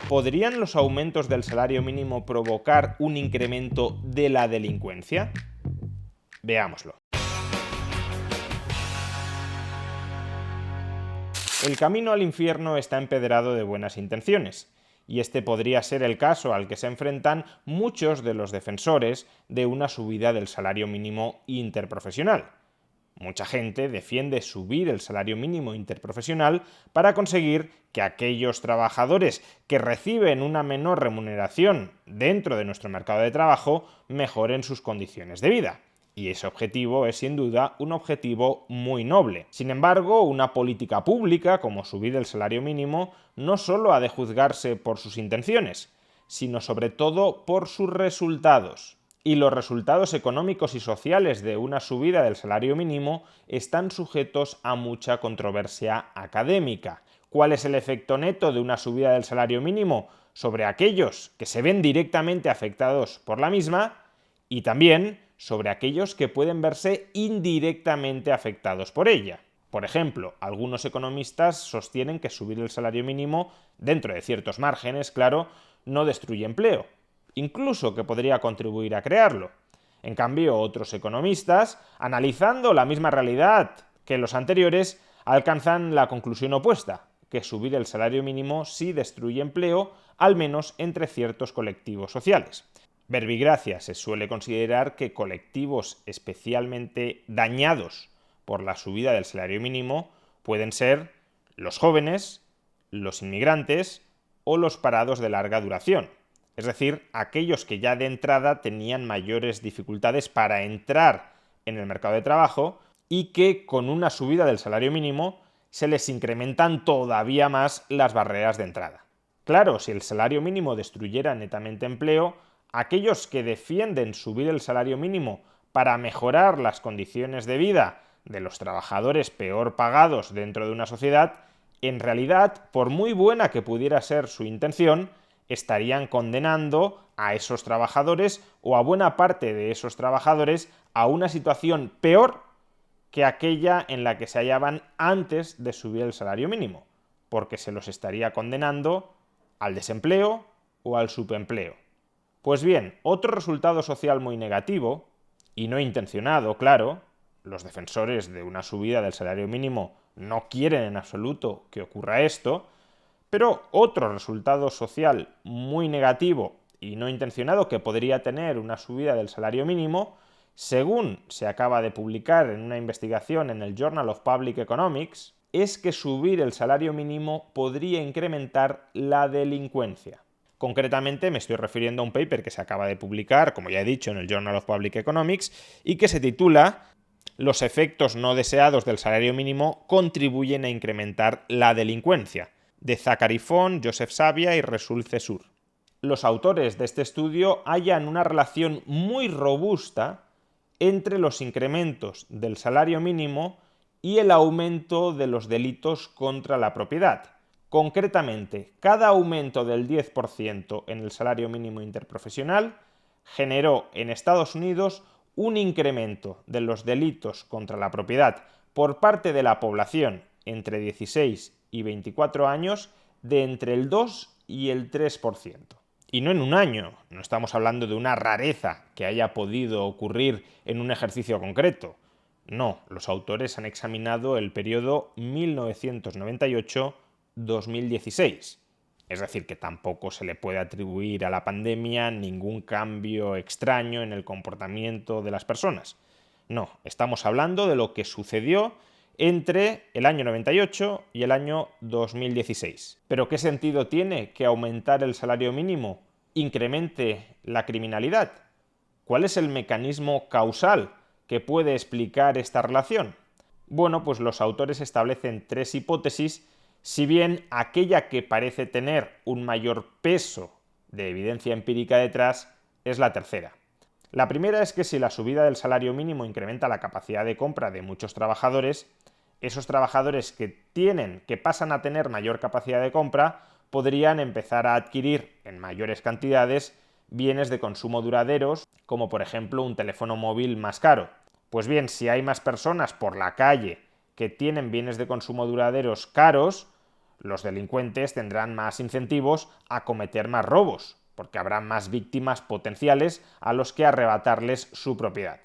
¿podrían los aumentos del salario mínimo provocar un incremento de la delincuencia? Veámoslo. El camino al infierno está empedrado de buenas intenciones, y este podría ser el caso al que se enfrentan muchos de los defensores de una subida del salario mínimo interprofesional. Mucha gente defiende subir el salario mínimo interprofesional para conseguir que aquellos trabajadores que reciben una menor remuneración dentro de nuestro mercado de trabajo mejoren sus condiciones de vida. Y ese objetivo es sin duda un objetivo muy noble. Sin embargo, una política pública como subir el salario mínimo no solo ha de juzgarse por sus intenciones, sino sobre todo por sus resultados. Y los resultados económicos y sociales de una subida del salario mínimo están sujetos a mucha controversia académica. ¿Cuál es el efecto neto de una subida del salario mínimo sobre aquellos que se ven directamente afectados por la misma? Y también sobre aquellos que pueden verse indirectamente afectados por ella. Por ejemplo, algunos economistas sostienen que subir el salario mínimo, dentro de ciertos márgenes, claro, no destruye empleo, incluso que podría contribuir a crearlo. En cambio, otros economistas, analizando la misma realidad que los anteriores, alcanzan la conclusión opuesta, que subir el salario mínimo sí destruye empleo, al menos entre ciertos colectivos sociales. Verbigracia se suele considerar que colectivos especialmente dañados por la subida del salario mínimo pueden ser los jóvenes, los inmigrantes o los parados de larga duración. Es decir, aquellos que ya de entrada tenían mayores dificultades para entrar en el mercado de trabajo y que con una subida del salario mínimo se les incrementan todavía más las barreras de entrada. Claro, si el salario mínimo destruyera netamente empleo, aquellos que defienden subir el salario mínimo para mejorar las condiciones de vida de los trabajadores peor pagados dentro de una sociedad, en realidad, por muy buena que pudiera ser su intención, estarían condenando a esos trabajadores o a buena parte de esos trabajadores a una situación peor que aquella en la que se hallaban antes de subir el salario mínimo, porque se los estaría condenando al desempleo o al subempleo. Pues bien, otro resultado social muy negativo, y no intencionado, claro, los defensores de una subida del salario mínimo no quieren en absoluto que ocurra esto, pero otro resultado social muy negativo y no intencionado que podría tener una subida del salario mínimo, según se acaba de publicar en una investigación en el Journal of Public Economics, es que subir el salario mínimo podría incrementar la delincuencia. Concretamente me estoy refiriendo a un paper que se acaba de publicar, como ya he dicho, en el Journal of Public Economics y que se titula "Los efectos no deseados del salario mínimo contribuyen a incrementar la delincuencia", de Zachary Font, Joseph Savia y Rasul Cesur. Los autores de este estudio hallan una relación muy robusta entre los incrementos del salario mínimo y el aumento de los delitos contra la propiedad. Concretamente, cada aumento del 10% en el salario mínimo interprofesional generó en Estados Unidos un incremento de los delitos contra la propiedad por parte de la población entre 16 y 24 años de entre el 2 y el 3%. Y no en un año, no estamos hablando de una rareza que haya podido ocurrir en un ejercicio concreto. No, los autores han examinado el periodo 1998-2016. Es decir, que tampoco se le puede atribuir a la pandemia ningún cambio extraño en el comportamiento de las personas. No, estamos hablando de lo que sucedió entre el año 98 y el año 2016. ¿Pero qué sentido tiene que aumentar el salario mínimo incremente la criminalidad? ¿Cuál es el mecanismo causal que puede explicar esta relación? Bueno, pues los autores establecen tres hipótesis, si bien aquella que parece tener un mayor peso de evidencia empírica detrás es la tercera. La primera es que si la subida del salario mínimo incrementa la capacidad de compra de muchos trabajadores, esos trabajadores que pasan a tener mayor capacidad de compra podrían empezar a adquirir en mayores cantidades bienes de consumo duraderos, como por ejemplo un teléfono móvil más caro. Pues bien, si hay más personas por la calle que tienen bienes de consumo duraderos caros, los delincuentes tendrán más incentivos a cometer más robos, porque habrá más víctimas potenciales a los que arrebatarles su propiedad.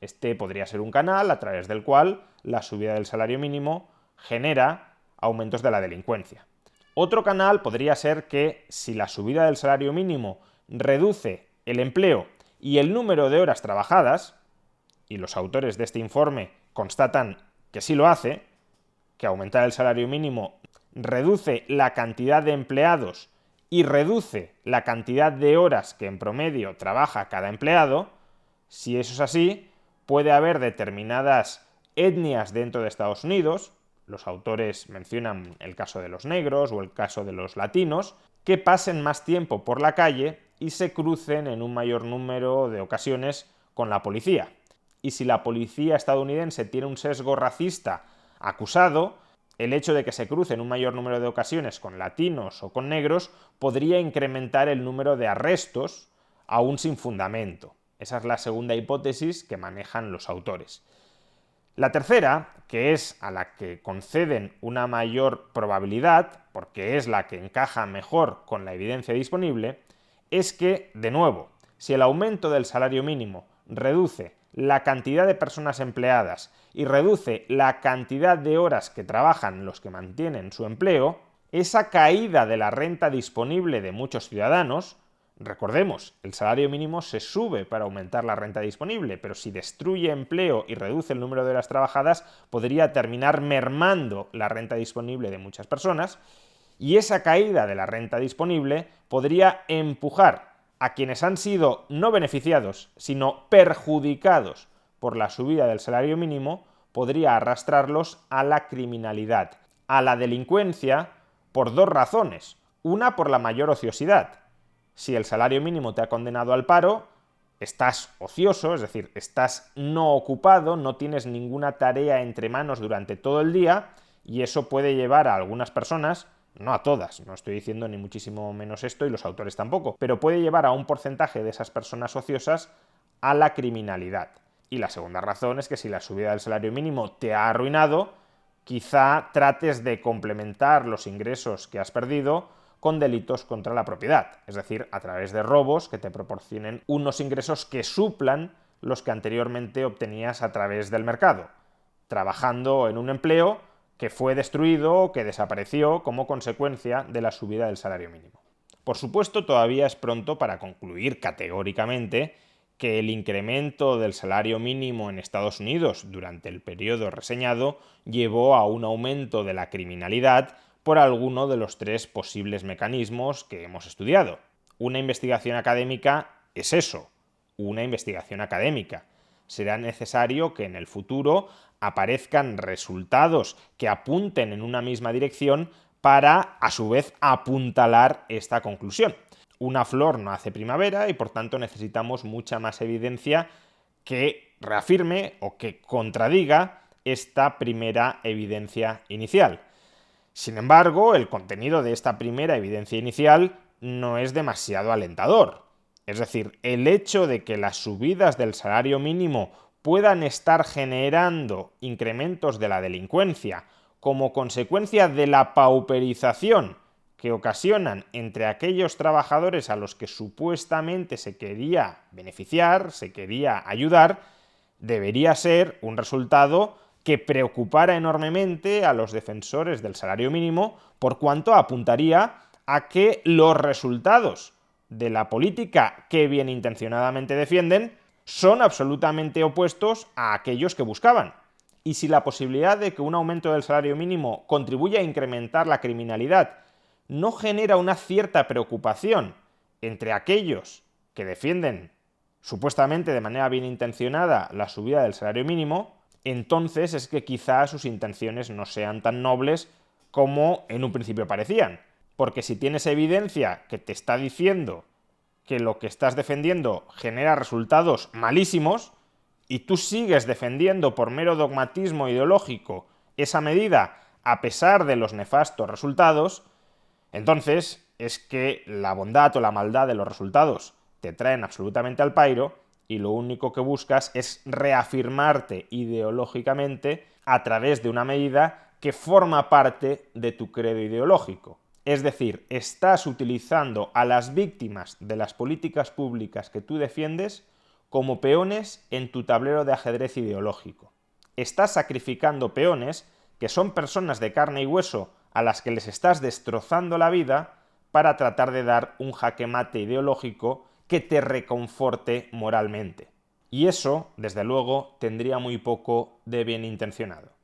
Este podría ser un canal a través del cual la subida del salario mínimo genera aumentos de la delincuencia. Otro canal podría ser que si la subida del salario mínimo reduce el empleo y el número de horas trabajadas, y los autores de este informe constatan que sí lo hace, que aumentar el salario mínimo reduce la cantidad de empleados y reduce la cantidad de horas que en promedio trabaja cada empleado, si eso es así, puede haber determinadas etnias dentro de Estados Unidos, los autores mencionan el caso de los negros o el caso de los latinos, que pasen más tiempo por la calle y se crucen en un mayor número de ocasiones con la policía. Y si la policía estadounidense tiene un sesgo racista acusado, el hecho de que se crucen un mayor número de ocasiones con latinos o con negros podría incrementar el número de arrestos, aún sin fundamento. Esa es la segunda hipótesis que manejan los autores. La tercera, que es a la que conceden una mayor probabilidad, porque es la que encaja mejor con la evidencia disponible, es que, de nuevo, si el aumento del salario mínimo reduce la cantidad de personas empleadas y reduce la cantidad de horas que trabajan los que mantienen su empleo, esa caída de la renta disponible de muchos ciudadanos, recordemos, el salario mínimo se sube para aumentar la renta disponible, pero si destruye empleo y reduce el número de horas trabajadas, podría terminar mermando la renta disponible de muchas personas, y esa caída de la renta disponible podría empujar a quienes han sido no beneficiados, sino perjudicados por la subida del salario mínimo, podría arrastrarlos a la criminalidad, a la delincuencia, por dos razones. Una, por la mayor ociosidad. Si el salario mínimo te ha condenado al paro, estás ocioso, es decir, estás no ocupado, no tienes ninguna tarea entre manos durante todo el día, y eso puede llevar a algunas personas, no a todas, no estoy diciendo ni muchísimo menos esto y los autores tampoco, pero puede llevar a un porcentaje de esas personas ociosas a la criminalidad. Y la segunda razón es que si la subida del salario mínimo te ha arruinado, quizá trates de complementar los ingresos que has perdido con delitos contra la propiedad, es decir, a través de robos que te proporcionen unos ingresos que suplan los que anteriormente obtenías a través del mercado, trabajando en un empleo que fue destruido o que desapareció como consecuencia de la subida del salario mínimo. Por supuesto, todavía es pronto para concluir categóricamente que el incremento del salario mínimo en Estados Unidos durante el periodo reseñado llevó a un aumento de la criminalidad por alguno de los tres posibles mecanismos que hemos estudiado. Una investigación académica es eso, una investigación académica. Será necesario que en el futuro aparezcan resultados que apunten en una misma dirección para, a su vez, apuntalar esta conclusión. Una flor no hace primavera y, por tanto, necesitamos mucha más evidencia que reafirme o que contradiga esta primera evidencia inicial. Sin embargo, el contenido de esta primera evidencia inicial no es demasiado alentador. Es decir, el hecho de que las subidas del salario mínimo puedan estar generando incrementos de la delincuencia como consecuencia de la pauperización que ocasionan entre aquellos trabajadores a los que supuestamente se quería beneficiar, se quería ayudar, debería ser un resultado que preocupara enormemente a los defensores del salario mínimo, por cuanto apuntaría a que los resultados de la política que bien intencionadamente defienden son absolutamente opuestos a aquellos que buscaban. Y si la posibilidad de que un aumento del salario mínimo contribuya a incrementar la criminalidad no genera una cierta preocupación entre aquellos que defienden supuestamente de manera bien intencionada la subida del salario mínimo, entonces es que quizá sus intenciones no sean tan nobles como en un principio parecían. Porque si tienes evidencia que te está diciendo que lo que estás defendiendo genera resultados malísimos y tú sigues defendiendo por mero dogmatismo ideológico esa medida a pesar de los nefastos resultados, entonces es que la bondad o la maldad de los resultados te traen absolutamente al pairo y lo único que buscas es reafirmarte ideológicamente a través de una medida que forma parte de tu credo ideológico. Es decir, estás utilizando a las víctimas de las políticas públicas que tú defiendes como peones en tu tablero de ajedrez ideológico. Estás sacrificando peones que son personas de carne y hueso a las que les estás destrozando la vida para tratar de dar un jaque mate ideológico que te reconforte moralmente. Y eso, desde luego, tendría muy poco de bien intencionado.